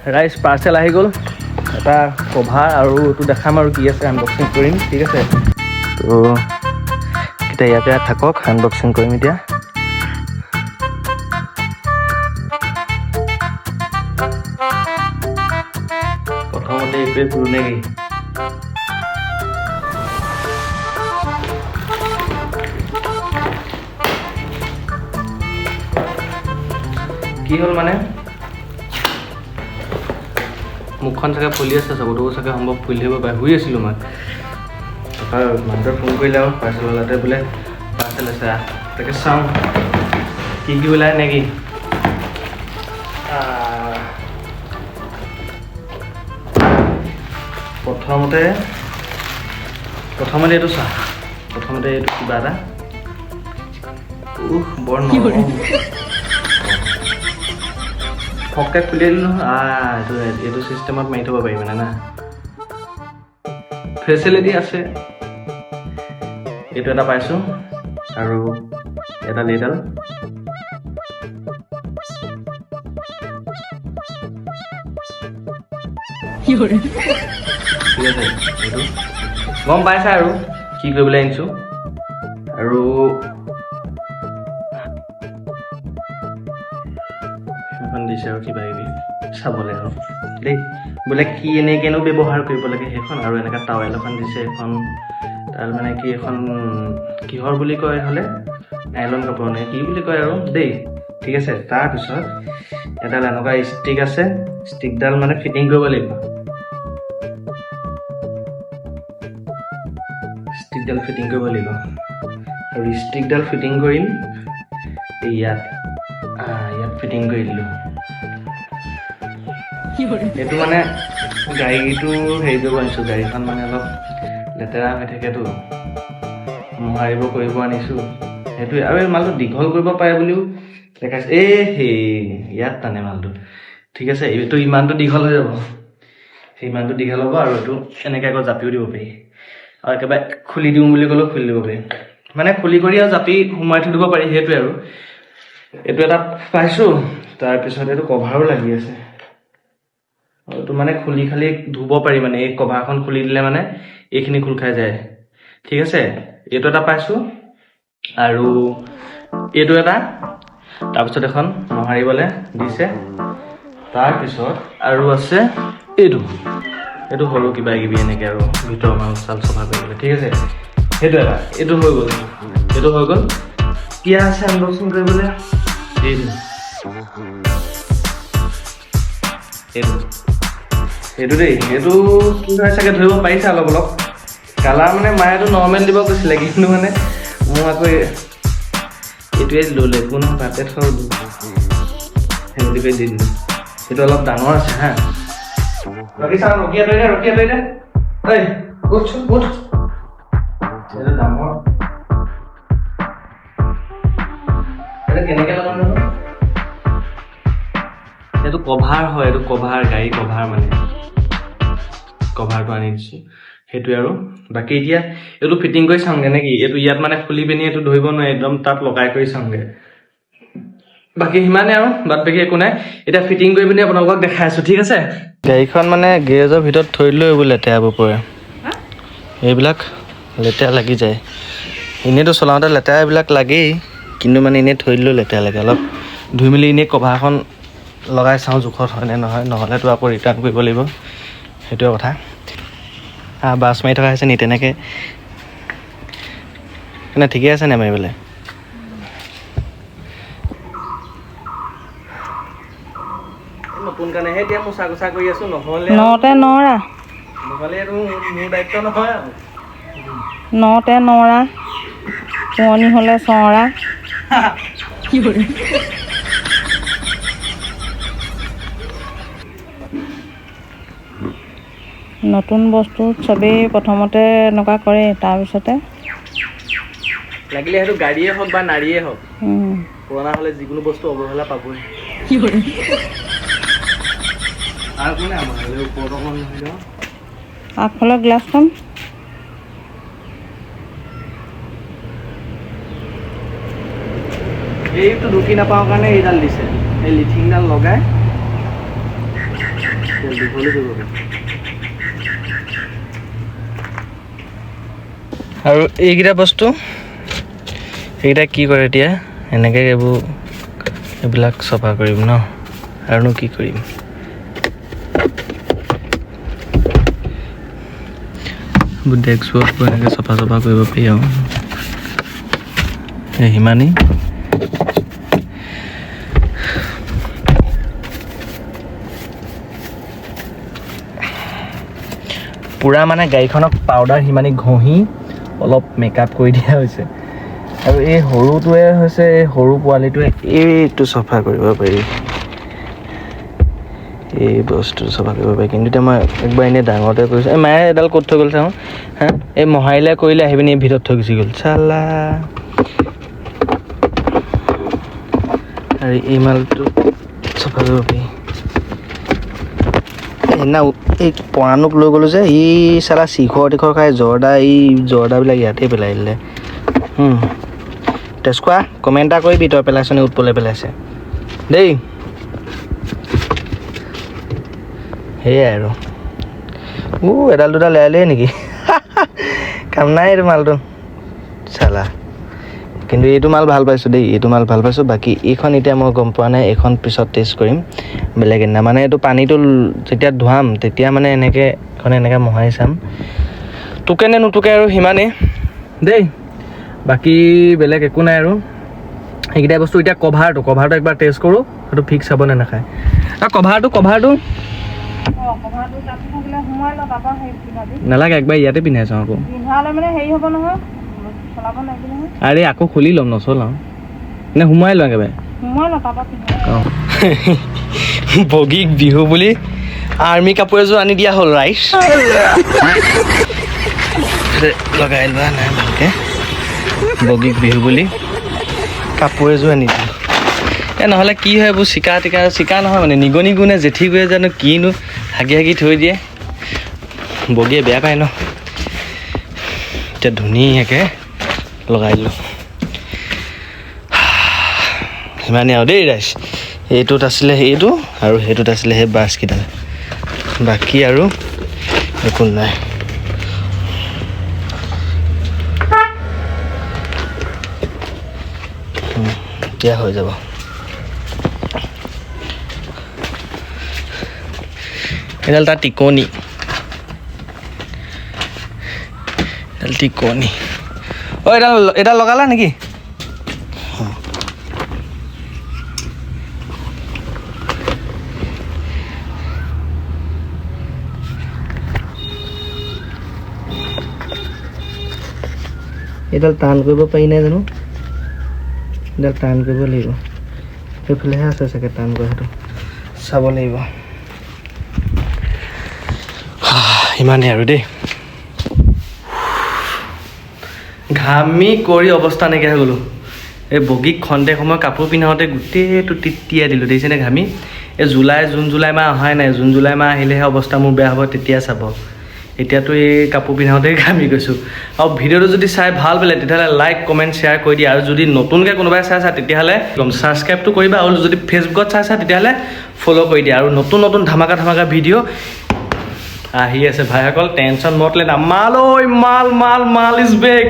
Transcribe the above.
ৰাইজ পাৰ্চেল আহি গ'ল এটা কভাৰ আৰু এইটো দেখাম আৰু কি আছে আনবক্সিং কৰিম ঠিক আছে তো এতিয়া ইয়াতে থাকক আনবক্সিং কৰিম এতিয়া প্ৰথমতে এইটোৱে খোলো নেকি কি হ'ল মানে মুখখন চাগে ফুলি আছে চবতো চাগে সম্ভৱ ফুলি থাকিব পাৰে শুই আছিলোঁ মই তাৰপৰা মানুহটোৱে ফোন কৰিলে আৰু পাৰ্চেল ওলাওঁতে বোলে পাৰ্চেল আছে তাকে চাওঁ কি ওলায় নেকি প্ৰথমতে এইটো চা প্ৰথমতে এইটো কিবা এটা বৰ নৰম ফককৈ খুলি দিলোঁ এইটো চিষ্টেমত মাৰি থ'ব পাৰি মানে না ফেচিলিটি আছে এইটো এটা পাইছোঁ আৰু এডাল ঠিক আছে এইটো গম পাইছা আৰু কি কৰিবলৈ আনিছোঁ আৰু দিছে আৰু কিবা কিবি চাবলৈ আৰু দেই বোলে কি এনেকৈনো ব্যৱহাৰ কৰিব লাগে সেইখন আৰু এনেকৈ টাৱেল এখন দিছে এখন তাৰ মানে কি এখন কিহৰ বুলি কয় হ'লে নাইলন কাপোৰ নে কি বুলি কয় আৰু দেই ঠিক আছে তাৰপিছত এডাল এনেকুৱা ষ্টিক আছে ষ্টিকডাল মানে ফিটিং কৰিব লাগিব আৰু ষ্টিকডাল ফিটিং কৰিম ইয়াত ফিটিং কৰি দিলোঁ এইটো মানে গাড়ীটো হেৰি কৰিব আনিছোঁ গাড়ীখন মানে অলপ লেতেৰা হৈ থাকেতো মোহাৰিব কৰিব আনিছোঁ সেইটোৱে আৰু এই মালটো দীঘল কৰিব পাৰে বুলিও দেখাইছে ইয়াত টানে মালটো ঠিক আছে এইটো ইমানটো দীঘল হৈ যাব সিমানটো দীঘল হ'ব আৰু এইটো এনেকৈ আকৌ জাপিও দিব পাৰি আৰু একেবাৰে খুলি দিওঁ বুলি ক'লেও খুলি দিব পাৰি মানে খুলি কৰি আৰু জাপি সোমাই থৈ দিব পাৰি সেইটোৱে আৰু এইটো এটা পাইছোঁ তাৰপিছত এইটো কভাৰো লাগি আছে আৰু এইটো মানে খুলি খালি ধুব পাৰি মানে এই কভাৰখন খুলি দিলে মানে এইখিনি খোল খাই যায় ঠিক আছে এইটো এটা পাইছোঁ আৰু এইটো এটা তাৰপিছত এখন মোহাৰিবলৈ দিছে তাৰপিছত আৰু আছে এইটো সৰু কিবা কিবি এনেকৈ আৰু ভিতৰৰ মাল চাল চফা কৰিবলৈ ঠিক আছে সেইটো এটা এইটো হৈ গ'ল কি আছে আনবক্সিং কৰিবলৈ এইটো দেই এইটো কি হয় চাগে ধৰিব পাৰিছে অলপ কালাৰ মানে মায়েতো নৰ্মেল দিব কৈছিলে কিন্তু মানে মোৰ আকৌ এইটোৱে ল'লে একো নহয় তাতে থৈ সেনেকৈ দি দিলোঁ সেইটো অলপ ডাঙৰ আছে হা বাকী চাওঁ ৰকিয়া তই দে উঠ এইটো ডাঙৰ কেনেকৈ লগাম জানো এইটো কভাৰ হয় এইটো কভাৰ গাড়ী কভাৰ মানে কভাৰটো আনি দিছোঁ সেইটোৱে আৰু বাকী এতিয়া এইটো ফিটিং কৰি চাওঁগৈ নেকি এইটো ইয়াত মানে খুলি পিনি এইটো ধৰিব নোৱাৰে একদম তাত লগাই কৰি চাওঁগৈ বাকী সিমানে আৰু বাদ বাকী একো নাই এতিয়া ফিটিং কৰি পিনি আপোনালোকক দেখাই আছোঁ ঠিক আছে গাড়ীখন মানে গেৰেজৰ ভিতৰত থৈ দিলেও এইবোৰ লেতেৰাবোৰ পৰে এইবিলাক লেতেৰা লাগি যায় এনেইতো চলাওঁতে লেতেৰা এইবিলাক লাগেই কিন্তু মানে এনেই থৈ দিলেও লেতেৰা লাগে অলপ ধুই মেলি এনেই কভাৰখন লগাই চাওঁ জোখত হয়নে নহয় নহ'লেতো আকৌ ৰিটাৰ্ণ কৰিব লাগিব সেইটোৱে কথা বাছ মাৰি থকা হৈছে নি তেনেকৈ মানে ঠিকে আছে নে মাৰিবলৈ নতুন কাৰণেহে এতিয়া মোচা কোচা কৰি আছোঁ নহ'লে এইটো মোৰ দায়িত্ব নহয় আৰু নতে নৰা পুৰণি হ'লে চৰা কি নতুন বস্তু চবেই প্ৰথমতে এনেকুৱা কৰে তাৰপিছতে লাগিলে সেইটো গাড়ীয়ে হওক বা নাৰীয়ে হওক পুৰণা হ'লে যিকোনো বস্তু অৱহেলা পাবই আৰু কোনে আমাৰ ওপৰত অকণ নহয় আগফালৰ গ্লাছখন এইটো ঢুকি নাপাওঁ কাৰণে এইডাল দিছে এই লিথিংডাল লগাই দীঘলো কৰিব পাৰি আৰু এইকেইটা বস্তু এইকেইটা কি কৰে এতিয়া এনেকৈ এইবিলাক চফা কৰিম ন আৰুনো কি কৰিম ডেস্ক বৰ্ড এনেকৈ চফা কৰিব পাৰি আৰু সিমানেই পুৰা মানে গাড়ীখনক পাউডাৰ সিমানি ঘঁহি অলপ মেকআপ কৰি দিয়া হৈছে আৰু এই সৰুটোৱে হৈছে এই সৰু পোৱালিটোৱে এইটো চফা কৰিব পাৰি এই বস্তু চফা কৰিব পাৰি কিন্তু এতিয়া মই একবাৰ এনেই ডাঙৰতে কৰিছোঁ এই মায়ে এডাল ক'ত থৈ গ'ল চাওঁ হা এই মহাৰিলে কৰিলে আহি পিনি ভিতৰত থৈ গুচি গ'ল চালা আৰু এই মালটো চফা কৰিব পাৰি সেইদিনা এই পৰাণুক লৈ গ'লোঁ যে ই চালা চিখৰ টিখৰ খাই জৰ্দাবিলাক ইয়াতে পেলাই দিলে তেজকোৱা কমেণ্ট এটা কৰিবি তই পেলাইছ নে উৎপলে পেলাইছে দেই সেয়াই আৰু এডাল দুডাল লেৰালেই নেকি কাম নাই এইটো মালটো চালা কিন্তু এইটো মাল ভাল পাইছোঁ দেই এইটো মাল ভাল পাইছোঁ বাকী এইখন এতিয়া মই গম পোৱা নাই এইখন পিছত টেষ্ট কৰিম বেলেগ এদিনা মানে এইটো পানীটো যেতিয়া ধোৱাম তেতিয়া মানে এনেকৈ এখন এনেকৈ মোহাৰি চাম টোকে নে নুটোকে আৰু সিমানেই দেই বাকী বেলেগ একো নাই আৰু সেইকেইটা বস্তু এতিয়া কভাৰটো একবাৰ টেষ্ট কৰোঁ সেইটো ফিক্স হ'ব নে নাখায় আৰু কভাৰটো নালাগে একবাৰ ইয়াতে পিন্ধাই চাওঁ আকৌ আৰে আকৌ খুলি ল'ম নচলাওঁ নে সোমোৱাই লওঁ একেবাৰে বগীক বিহু বুলি আৰ্মি কাপোৰ এযোৰ আনি দিয়া হ'ল ৰাইজ লগাই লোৱা নাই ভালকৈ বগীক বিহু বুলি কাপোৰ এযোৰ আনি দিলোঁ নহ'লে কি হয় এইবোৰ চিকা নহয় মানে নিগনি গুণে জেঠি গুৱে জানো কিনো হাগি থৈ দিয়ে বগীয়ে বেয়া পায় ন এতিয়া ধুনীয়াকৈ লগাই দিলোঁ সিমানেই আৰু দেই ৰাইজ এইটোত আছিলে এইটো আৰু সেইটোত আছিলে সেই বাছকেইডাল বাকী আৰু একো নাই এতিয়া হৈ যাব এডাল তাৰ টিকনি এডাল লগালা নেকি এডাল টান কৰিব পাৰি নাই জানো এডাল টান কৰিব লাগিব সেইফালেহে আছে চাগে টান কৰা সেইটো চাব লাগিব ইমানেই আৰু দেই ঘামি কৰি অৱস্থা নাইকিয়া হৈ গ'লোঁ এই বগীক খন্তেক সময় কাপোৰ পিন্ধাওঁতে গোটেইটো তিয়াই দিলোঁ দেখিছেনে ঘামি এই জুন জুলাই মাহ অহাই নাই জুন জুলাই মাহ আহিলেহে অৱস্থা মোৰ বেয়া হ'ব তেতিয়া চাব এতিয়াতো এই কাপোৰ পিন্ধাওঁতেই ঘামি গৈছোঁ আৰু ভিডিঅ'টো যদি চাই ভাল পালে তেতিয়াহ'লে লাইক কমেণ্ট শ্বেয়াৰ কৰি দিয়া আৰু যদি নতুনকৈ কোনোবাই চাইছা তেতিয়াহ'লে ছাবস্ক্ৰাইবটো কৰিবা আৰু যদি ফেচবুকত চাইছা তেতিয়াহ'লে ফ'ল' কৰি দিয়া আৰু নতুন ধামাকা ভিডিঅ' আহি আছে ভাইসকল টেনশ্যন নট লেট মাল ইজ বেক